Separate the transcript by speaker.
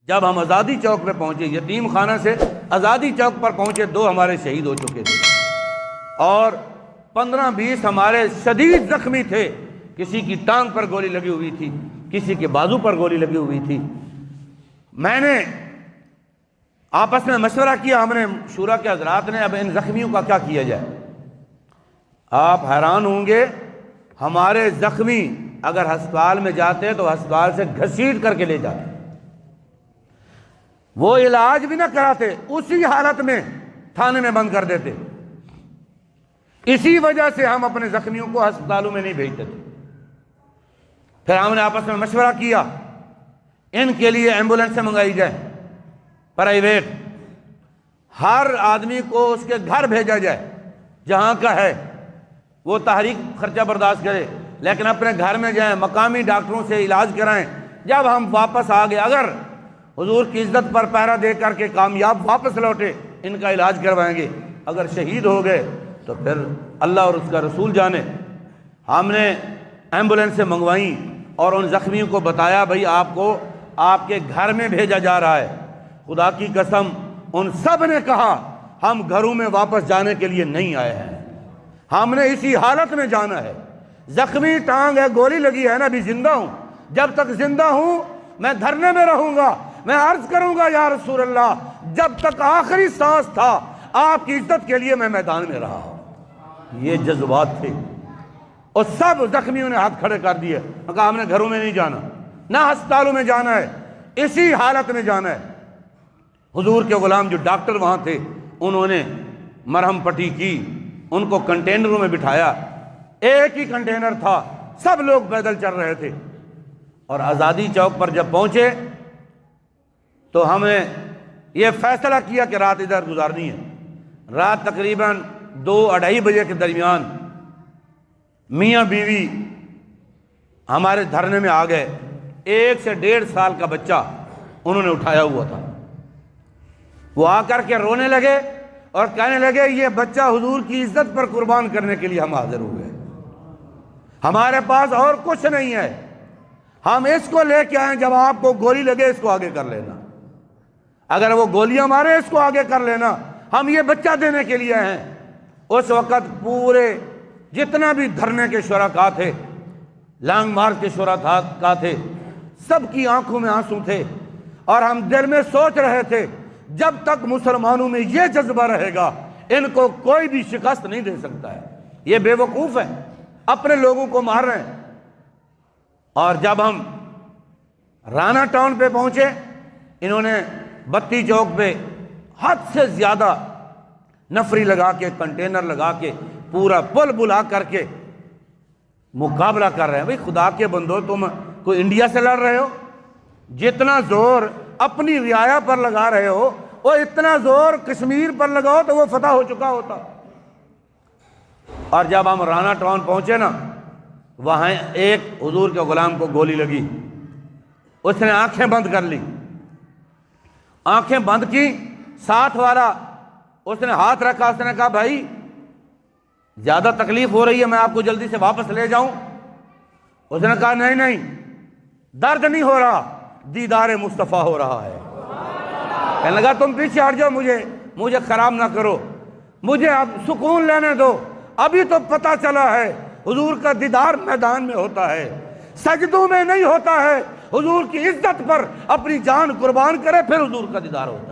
Speaker 1: جب ہم آزادی چوک پہ پہنچے، یتیم خانہ سے آزادی چوک پر پہنچے، 2 ہمارے شہید ہو چکے تھے اور 15-20 ہمارے شدید زخمی تھے۔ کسی کی ٹانگ پر گولی لگی ہوئی تھی، کسی کے بازو پر گولی لگی ہوئی تھی۔ میں نے آپس میں مشورہ کیا، ہم نے شورا کے حضرات نے، اب ان زخمیوں کا کیا کیا جائے۔ آپ حیران ہوں گے، ہمارے زخمی اگر ہسپتال میں جاتے تو ہسپتال سے گھسیٹ کر کے لے جاتے، وہ علاج بھی نہ کراتے، اسی حالت میں تھانے میں بند کر دیتے۔ اسی وجہ سے ہم اپنے زخمیوں کو ہسپتالوں میں نہیں بھیجتے تھے۔ پھر ہم نے آپس میں مشورہ کیا، ان کے لیے ایمبولینسیں منگائی جائیں پرائیویٹ، ہر آدمی کو اس کے گھر بھیجا جائے جہاں کا ہے، وہ تحریک خرچہ برداشت کرے، لیکن اپنے گھر میں جائیں، مقامی ڈاکٹروں سے علاج کرائیں۔ جب ہم واپس آ گئے، اگر حضور کی عزت پر پہرا دے کر کے کامیاب واپس لوٹے، ان کا علاج کروائیں گے، اگر شہید ہو گئے تو پھر اللہ اور اس کا رسول جانے۔ ہم نے ایمبولینسیں منگوائیں اور ان زخمیوں کو بتایا، بھائی آپ کو آپ کے گھر میں بھیجا جا رہا ہے۔ خدا کی قسم ان سب نے کہا، ہم گھروں میں واپس جانے کے لیے نہیں آئے ہیں، ہم نے اسی حالت میں جانا ہے۔ زخمی ٹانگ ہے، گولی لگی ہے نا، ابھی زندہ ہوں، جب تک زندہ ہوں میں دھرنے میں رہوں گا، میں عرض کروں گا یا رسول اللہ، جب تک آخری سانس تھا آپ کی عزت کے لیے میں میدان میں رہا ہوں۔ یہ جذبات تھے، اور سب زخمیوں نے ہاتھ کھڑے کر دیے، کہا ہم نے گھروں میں نہیں جانا، نہ ہسپتالوں میں جانا ہے، اسی حالت میں جانا ہے۔ حضور کے غلام جو ڈاکٹر وہاں تھے، انہوں نے مرہم پٹی کی، ان کو کنٹینروں میں بٹھایا، ایک ہی کنٹینر تھا، سب لوگ پیدل چل رہے تھے، اور آزادی چوک پر جب پہنچے تو ہم نے یہ فیصلہ کیا کہ رات ادھر گزارنی ہے۔ رات تقریباً 2-2:30 بجے کے درمیان میاں بیوی ہمارے دھرنے میں آ گئے۔ 1 سے 1.5 سال کا بچہ انہوں نے اٹھایا ہوا تھا، وہ آ کر کے رونے لگے اور کہنے لگے، یہ بچہ حضور کی عزت پر قربان کرنے کے لیے ہم حاضر ہوئے، ہمارے پاس اور کچھ نہیں ہے، ہم اس کو لے کے آئیں، جب آپ کو گولی لگے اس کو آگے کر لینا، اگر وہ گولیاں مارے اس کو آگے کر لینا، ہم یہ بچہ دینے کے لیے ہیں۔ اس وقت پورے جتنا بھی دھرنے کے شرکاء تھے، لانگ مارچ کے شرکاء تھے، سب کی آنکھوں میں آنسو تھے، اور ہم دل میں سوچ رہے تھے، جب تک مسلمانوں میں یہ جذبہ رہے گا ان کو کوئی بھی شکست نہیں دے سکتا ہے، یہ بے وقوف ہے، اپنے لوگوں کو مار رہے ہیں۔ اور جب ہم رانا ٹاؤن پہ پہنچے، انہوں نے بتی چوک پہ حد سے زیادہ نفری لگا کے، کنٹینر لگا کے، پورا پل بلا کر کے مقابلہ کر رہے ہیں۔ بھئی خدا کے بندو، تم کوئی انڈیا سے لڑ رہے ہو؟ جتنا زور اپنی رعایا پر لگا رہے ہو، وہ اتنا زور کشمیر پر لگاؤ تو وہ فتح ہو چکا ہوتا۔ اور جب ہم رانا ٹاؤن پہنچے نا، وہاں ایک حضور کے غلام کو گولی لگی، اس نے آنکھیں بند کر لی، آنکھیں بند کی، ساتھ والا اس نے ہاتھ رکھا، اس نے کہا بھائی زیادہ تکلیف ہو رہی ہے، میں آپ کو جلدی سے واپس لے جاؤں؟ اس نے کہا نہیں نہیں، درد نہیں ہو رہا، دیدار مصطفیٰ ہو رہا ہے۔ کہنے لگا تم پیچھے ہٹ جاؤ، مجھے خراب نہ کرو، مجھے اب سکون لینے دو، ابھی تو پتہ چلا ہے حضور کا دیدار میدان میں ہوتا ہے، سجدوں میں نہیں ہوتا ہے، حضور کی عزت پر اپنی جان قربان کرے پھر حضور کا دیدار ہوتا ہے۔